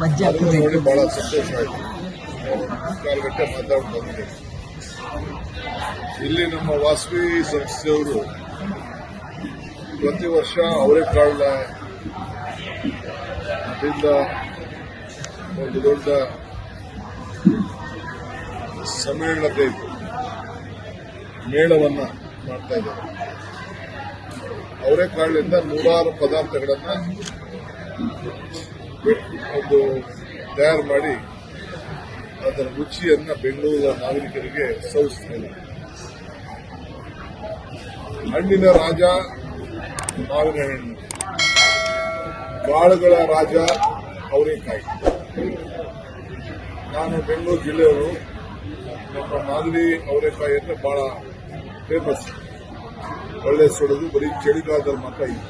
ನೋಡಿ ಬಹಳ ಸಂತೋಷ ಆಯಿತು. 4 ಗಂಟೆ ಮಾತಾಡ್ಕೊಂಡು ಬಂದಿದೆ. ಇಲ್ಲಿ ನಮ್ಮ ವಾಸವಿ ಸಂಸ್ಥೆಯವರು ಪ್ರತಿ ವರ್ಷ ಅವರೆಕಾಳನ್ನ ಅದರಿಂದ ಒಂದು ದೊಡ್ಡ ಸಮ್ಮೇಳನತೆ ಮೇಳವನ್ನ ಮಾಡ್ತಾ ಇದ್ದಾರೆ. ಅವರೆಕಾಳಿನಿಂದ ನೂರಾರು ಪದಾರ್ಥಗಳನ್ನ ಒಂದು ತಯಾರು ಮಾಡಿ ಅದರ ರುಚಿಯನ್ನ ಬೆಂಗಳೂರಿನ ನಾಗರಿಕರಿಗೆ ಸವಿಸ್ತಾ ಇದ್ದಾರೆ. ಹಣ್ಣಿನ ರಾಜ ಮಾವಿನ ಹಣ್ಣು, ಕಾಳುಗಳ ರಾಜ ಅವರೆಕಾಯಿ. ನಾನು ಬೆಂಗಳೂರು ಜಿಲ್ಲೆಯವರು. ನಮ್ಮ ಮಾಗಡಿ ಅವರೆಕಾಯಿ ಬಹಳ ಫೇಮಸ್. ಒಳ್ಳೆ ಸುಡೋದು ಬರೀ ಚಳಿಗಾಲದಲ್ಲಿ ಮಾತ್ರ ಇದೆ.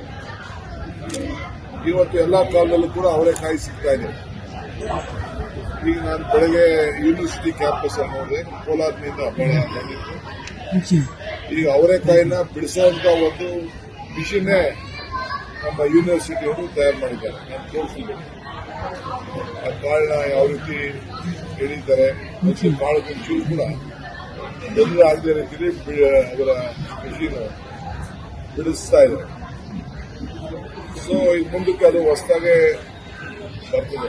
ಇವತ್ತು ಎಲ್ಲಾ ಕಾಲದಲ್ಲೂ ಕೂಡ ಅವರೆಕಾಯಿ ಸಿಗ್ತಾ ಇದೆ. ಈಗ ನಾನು ಬೆಳಗ್ಗೆ ಯೂನಿವರ್ಸಿಟಿ ಕ್ಯಾಂಪಸ್ ಅಲ್ಲಿ ನೋಡಿದೆ, ಕೋಲಾರದಿಂದ ಬಹಳ ಬಂದಿತ್ತು. ಈಗ ಅವರೆಕಾಯಿನ ಬಿಡಿಸುವಂತ ಒಂದು ಮಿಷಿನ್ನೇ ನಮ್ಮ ಯೂನಿವರ್ಸಿಟಿಯವರು ತಯಾರು ಮಾಡಿದ್ದಾರೆ. ನಾನು ತೋರಿಸಿದ್ದೇನೆ ಆ ಕಾಳನ್ನ ಯಾವ ರೀತಿ ಎಳೀತಾರೆ ಮತ್ತು ಕಾಳು ಚೂರು ಕೂಡ ತೊಂದರೆ ಆಗದೆ ರೀತಿಯಲ್ಲಿ ಅವರ ಮಿಷಿನ್ ಬಿಡಿಸ್ತಾ ಇದ್ದಾರೆ. ಸೊ ಈಗ ಮುಂದಕ್ಕೆ ಅದು ಹೊಸದಾಗೆ ಬರ್ತದೆ.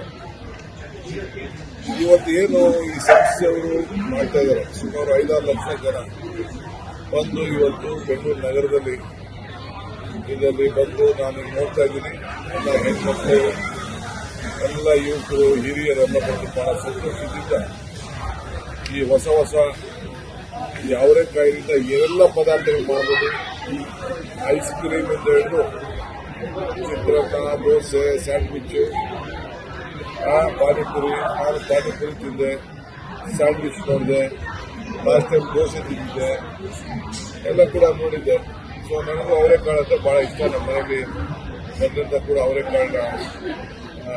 ಇವತ್ತು ಏನು ಈ ಸಂಸ್ಥೆಯವರು ಮಾಡ್ತಾ ಇದ್ದಾರೆ, ಸುಮಾರು 5-6 ಲಕ್ಷ ಜನ ಬಂದು ಇವತ್ತು ಬೆಂಗಳೂರು ನಗರದಲ್ಲಿ ಇದರಲ್ಲಿ ಬಂದು ನಾನು ನೋಡ್ತಾ ಇದ್ದೀನಿ. ಎಲ್ಲ ಹೆಣ್ಮಕ್ಳು, ಎಲ್ಲ ಯುವಕರು, ಹಿರಿಯರೆಲ್ಲ ಬಂದು ಬಹಳ ಸಂತೋಷದಿಂದ ಈ ಹೊಸ ಈ ಅವರೆಕಾಯಿಯಿಂದ ಏನೆಲ್ಲ ಪದಾರ್ಥಗಳು ಮಾಡಬಹುದು. ಐಸ್ ಕ್ರೀಮ್ ಅಂತ ಹೇಳಿದ್ರು, ಚಿತ್ರಾನ್ನ, ದೋಸೆ, ಸ್ಯಾಂಡ್ವಿಚ್, ಪಾನಿಪುರಿ. ನಾನು ಪಾನಿಪುರಿ ತಿಂದೆ, ಸ್ಯಾಂಡ್ವಿಚ್ ನೋಡಿದೆ, ಲಾಸ್ಟ್ ಟೈಮ್ ದೋಸೆ ತಿಂದಿದ್ದೆ, ಎಲ್ಲ ಕೂಡ ನೋಡಿದ್ದೆ. ಸೊ ನನಗೂ ಅವರೆಕಾಳು ಅಂತ ಬಹಳ ಇಷ್ಟ. ನಮ್ಮ ಮನೆಯಲ್ಲಿ ಮೊದಲಿಂದ ಕೂಡ ಅವರೆಕಾಳನ್ನ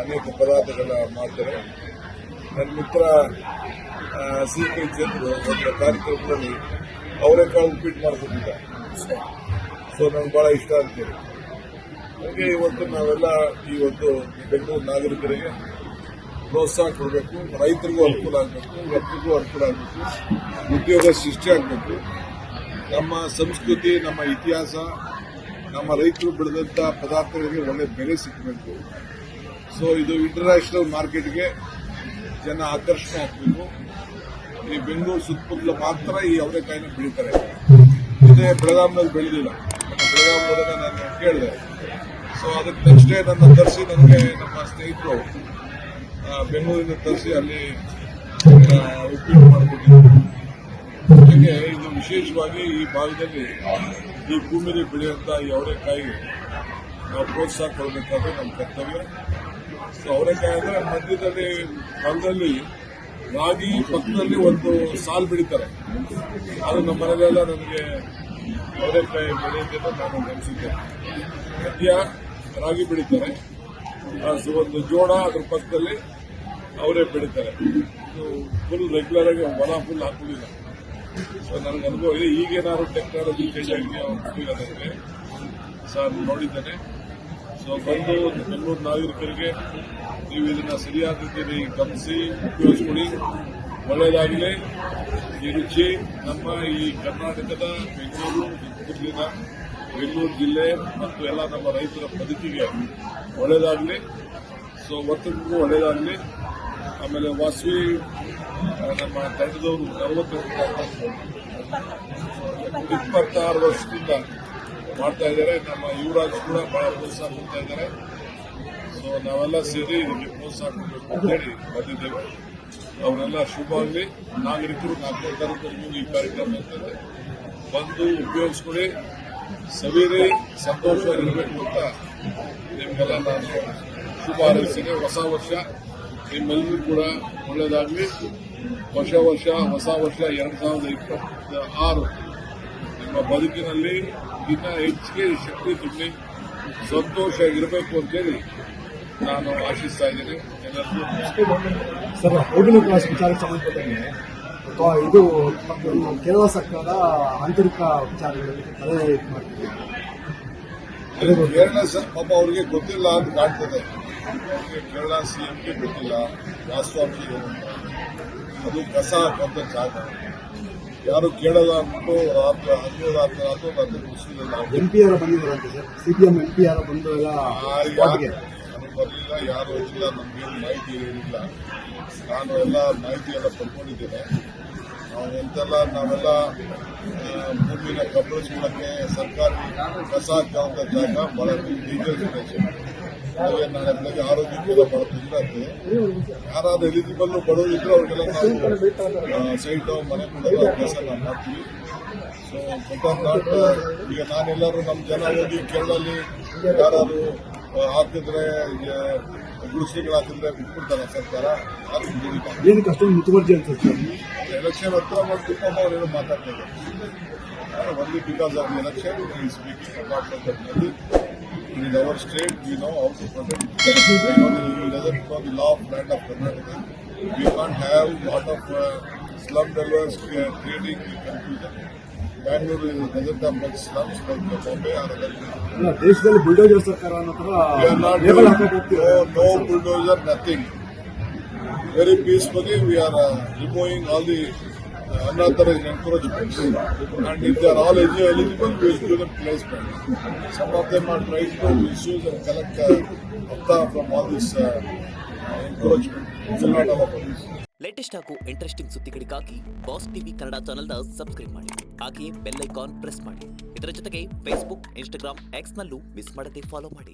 ಅನೇಕ ಪದಾರ್ಥಗಳನ್ನ ಮಾಡ್ತಾರೆ. ನನ್ನ ಮಿತ್ರ ಸಿ.ಕೆ. ಚಂದ್ರು ಒಂದು ಕಾರ್ಯಕ್ರಮದಲ್ಲಿ ಅವರೆಕಾಳು ಉಪ್ಪಿಟ್ಟು ಮಾಡಿಕೊಟ್ಟಿದ್ದ. ಸೊ ನನಗೆ ಬಹಳ ಇಷ್ಟ ಅಂತೇಳಿ ಹಾಗೆ ಇವತ್ತು ನಾವೆಲ್ಲ ಇವತ್ತು ಬೆಂಗಳೂರು ನಾಗರಿಕರಿಗೆ ಪ್ರೋತ್ಸಾಹ ಕೊಡಬೇಕು. ರೈತರಿಗೂ ಅನುಕೂಲ ಆಗಬೇಕು, ವರ್ಗಕ್ಕೂ ಅನುಕೂಲ ಆಗಬೇಕು, ಉದ್ಯೋಗ ಸೃಷ್ಟಿ ಆಗಬೇಕು. ನಮ್ಮ ಸಂಸ್ಕೃತಿ, ನಮ್ಮ ಇತಿಹಾಸ, ನಮ್ಮ ರೈತರು ಬೆಳೆದಂಥ ಪದಾರ್ಥಗಳಿಗೆ ಒಳ್ಳೆ ಬೆಲೆ ಸಿಗಬೇಕು. ಸೊ ಇದು ಇಂಟರ್ನ್ಯಾಷನಲ್ ಮಾರ್ಕೆಟ್ಗೆ ಜನ ಆಕರ್ಷಣೆ ಆಗಬೇಕು. ಈ ಬೆಂಗಳೂರು ಸುತ್ತಮುತ್ತಲ ಮಾತ್ರ ಈ ಅವರೆಕಾಯಿನ ಬೆಳೀತಾರೆ. ಇದೇ ಬೆಳಗಾಂನಲ್ಲಿ ಬೆಳೆದಿಲ್ಲ. ಬೆಳಗಾಂ ಹೋದಾಗ ನಾನು ಕೇಳಿದೆ. ಸೊ ಅದಕ್ಕೆ ನೆಕ್ಸ್ಟ್ ಡೇ ನನ್ನ ತರಿಸಿ ನನಗೆ ನಮ್ಮ ಸ್ನೇಹಿತರು ಬೆಂಗಳೂರಿನ ತರಿಸಿ ಅಲ್ಲಿ ಉಪ್ಪಿಟ್ಟು ಮಾಡಿಕೊಟ್ಟಿದ್ರು. ಹಾಗೆ ಇದು ವಿಶೇಷವಾಗಿ ಈ ಭಾಗದಲ್ಲಿ ಈ ಭೂಮಿಯಲ್ಲಿ ಬೆಳೆಯುವಂಥ ಈ ಅವರೆಕಾಯಿಗೆ ನಾವು ಪ್ರೋತ್ಸಾಹ ಕೊಡಬೇಕಾದ್ರೆ ನಮ್ಮ ಕರ್ತವ್ಯ. ಸೊ ಅವರೆಕಾಯಿ ಅಂದರೆ ಮಧ್ಯದಲ್ಲಿ ಹೊಲದಲ್ಲಿ ರಾಗಿ ಪಕ್ಕದಲ್ಲಿ ಒಂದು ಸಾಲು ಬೆಳೀತಾರೆ. ಅದು ನಮ್ಮ ಮನೆಯಲ್ಲೆಲ್ಲ ನನಗೆ ಅವರೆಕಾಯಿ ಬೆಳೆಯುತ್ತೆ ನಾನು ಗಮನಿಸಿದ್ದೆ. ಮಧ್ಯ ರಾಗಿ ಬೆಳೀತಾರೆ, ಒಂದು ಜೋಳ ಅದ್ರ ಪಕ್ಕದಲ್ಲಿ ಅವರೇ ಬೆಳೀತಾರೆ. ಇದು ಫುಲ್ ರೆಗ್ಯುಲರ್ ಆಗಿ ಹೊಲ ಫುಲ್ ಹಾಕುವುದಿಲ್ಲ. ಸೊ ನನಗೆ ಅನುಭವ ಇದೆ. ಈಗೇನಾದ್ರು ಟೆಕ್ನಾಲಜಿ ಚೇಂಜ್ ಆಗಿದೆಯೋ ನನಗೆ ಸರ್ ನೋಡಿದ್ದೇನೆ. ಸೊ ಬಂದು ಬೆಂಗಳೂರು ನಾಗರಿಕರಿಗೆ ನೀವು ಇದನ್ನ ಸರಿಯಾದ ರೀತಿಯಲ್ಲಿ ಗಮನಿಸಿ ಉಪಯೋಗಿಸ್ಕೊಳ್ಳಿ. ಒಳ್ಳೆಯದಾಗಲಿ. ಈ ರುಚಿ ನಮ್ಮ ಈ ಕರ್ನಾಟಕದ ಬೆಂಗಳೂರು ಜಿಲ್ಲೆ ಮತ್ತು ಎಲ್ಲ ನಮ್ಮ ರೈತರ ಬದುಕಿಗೆ ಒಳ್ಳೆಯದಾಗಲಿ. ಸೊ ಒತ್ತಡಕ್ಕೂ ಒಳ್ಳೆಯದಾಗಲಿ. ಆಮೇಲೆ ವಾಸವಿ ನಮ್ಮ ತಂಡದವರು 26 ವರ್ಷದಿಂದ ಮಾಡ್ತಾ ಇದ್ದಾರೆ. ನಮ್ಮ ಯುವರಾಜ್ ಕೂಡ ಬಹಳ ಪ್ರೋತ್ಸಾಹ ಕೊಡ್ತಾ ಇದ್ದಾರೆ. ಸೊ ನಾವೆಲ್ಲ ಸೇರಿ ಇದಕ್ಕೆ ಪ್ರೋತ್ಸಾಹ ಕೊಡಬೇಕು ಅಂತೇಳಿ ಬಂದಿದ್ದೇವೆ. ಅವರೆಲ್ಲ ಶುಭವಾಗಲಿ. ನಾಗರಿಕರು 4 ತಾರೀಕು ಈ ಕಾರ್ಯಕ್ರಮ ಅಂತಂದ್ರೆ ಬಂದು ಉಪಯೋಗಿಸ್ಕೊಳ್ಳಿ, ಸವಿರಿ, ಸಂತೋಷವಾಗಿರಬೇಕು ಅಂತ ನಿಮಗೆಲ್ಲ ನಾನು ಶುಭ ಹಾರೈಸ್ತೇನೆ. ಹೊಸ ವರ್ಷ ನಿಮ್ಮೆಲ್ಲರೂ ಕೂಡ ಒಳ್ಳೆಯದಾಗಲಿ. ಹೊಸ ವರ್ಷ 2026 ನಿಮ್ಮ ಬದುಕಿನಲ್ಲಿ ಇನ್ನ ಹೆಚ್ಚಿಗೆ ಶಕ್ತಿ ತುಂಬಿ ಸಂತೋಷ ಇರಬೇಕು ಅಂತೇಳಿ ನಾನು ಆಶಿಸ್ತಾ ಇದ್ದೇನೆ. ಎಲ್ಲರಿಗೂ ಸರ್, ಹೋಟೆಲ್ ಕ್ಲಾಸ್ ವಿಚಾರಕ್ಕೆ ಸಂಬಂಧಪಟ್ಟಂಗೆ ಇದು ಕೇರಳ ಸರ್ಕಾರ ಆಂತರಿಕ ವಿಚಾರಗಳಲ್ಲಿ ತಲೆ ಮಾಡ್ತಿದೆ. ಕೇರಳ ಪಾಪ ಅವ್ರಿಗೆ ಗೊತ್ತಿಲ್ಲ ಅಂತ ಕಾಣ್ತದೆ. ಅವ್ರಿಗೆ ಕೇರಳ CMಗೆ ಗೊತ್ತಿಲ್ಲ ವಾಸ್ತವಾಂಶ ಏನು ಅಂತ. ಅದು ಕಸ ಹಾಕುವಂಥ ಜಾಗ, ಯಾರು ಕೇಳಲ್ಲ ಅಂದ್ಬಿಟ್ಟು ರಾತ್ರಿ ಮುಗಿಸಿಲ್ಲ. MP ಯಾರೋ ಬಂದಿದ್ದಾರಂತೆ ಸರ್, CPM MP ಯಾರೋ ಬಂದು ಎಲ್ಲ ಸ್ಪಾಟ್ಗೆ. ನನಗೆ ಬರಲಿಲ್ಲ, ಯಾರು ಹೋಗಿಲ್ಲ, ನಮಗೇನು ಮಾಹಿತಿ ಹೇಳಿಲ್ಲ. ನಾನು ಎಲ್ಲ ಮಾಹಿತಿ ಎಲ್ಲ ಪಡ್ಕೊಂಡಿದ್ದೇನೆ. ನಾವೆಲ್ಲ ಭೂಮಿನ ಕಬಳಿಸ್ಕೊಳ್ಳೋಕ್ಕೆ ಸರ್ಕಾರಿ ಕಸ ಹಾಕುವಂಥ ಜಾಗ ಭಾಳ ಡೇಂಜರಸ್ ಪ್ಲೇಸ್. ಹಾಗೆ ನಾಳೆ ಬೆಳಗ್ಗೆ ಆರೋಗ್ಯಕ್ಕೆಲ್ಲ ಭಾಳ ತೊಂದರೆ ಆಗ್ತದೆ. ಯಾರಾದ್ರೂ ಎಲಿಜಿಬಲ್ ಬಡವರಿದ್ರೆ ಅವ್ರಿಗೆಲ್ಲ ನಾವು ಸೈಟು ಮನೆ ಕೊಡೋದು ಅವಕಾಶ ನಾವು ಮಾಡ್ತೀವಿ. ಸೊ ಬಟ್ ನಾಟ್ ಈಗ ನಾನೆಲ್ಲರೂ ನಮ್ಮ ಜನ ಹೋಗಿ ಕೇರಳಲ್ಲಿ ಯಾರಾದ್ರು ಹಾಕಿದ್ರೆ ಗುಡಿಸಲುಗಳು ಹಾಕಿದ್ರೆ ಬಿಟ್ಬಿಡ್ತಾರೆ ಸರ್ಕಾರ. ಯಾರು ಬಿಡೋದಿಲ್ಲ. ಏನಕ್ಕೆ ಅಷ್ಟೊಂದು ಮುತುವರ್ಜಿ ಅನ್ಸುತ್ತೆ ಸರ್? ಎಲೆಕ್ಷನ್ ಹತ್ರ ಮಾಡಿ ತುಂಬ ಅವರೇನು ಮಾತಾಡ್ತಾರೆ. only because of the election he is speaking about the in our state we know how to protect. He doesn't know the law of land of Karnataka. We can't have lot of slum dwellers creating confusion. Bangalore doesn't have much slums like Bombay or other places. ಅಲ್ಲ, ದೇಶದಲ್ಲಿ bulldozer ಸರ್ಕಾರ ಅನ್ನೋ ಥರ We are not label doing ಹಾಕಕ್ಕೆ ಹೋಗ್ತೀರಾ? no bulldozer, nothing. Very peacefully we are removing all the unauthorized encroachments, and if they are all eligible, we will give them placement. Some of them are trying to misuse and collect after from all this encroachment. It will not allow for this. Latest ಹಾಗೂ interesting ಸುದ್ದಿಗಳಿಗಾಗಿ boss TV Kannada ಚಾನೆಲ್ನ subscribe ಮಾಡಿ. ಹಾಗೆಯೇ bell icon press ಮಾಡಿ. ಇದರ ಜೊತೆಗೆ Facebook, Instagram, ಎಕ್ಸ್ನಲ್ಲೂ miss ಮಾಡದೆ follow ಮಾಡಿ.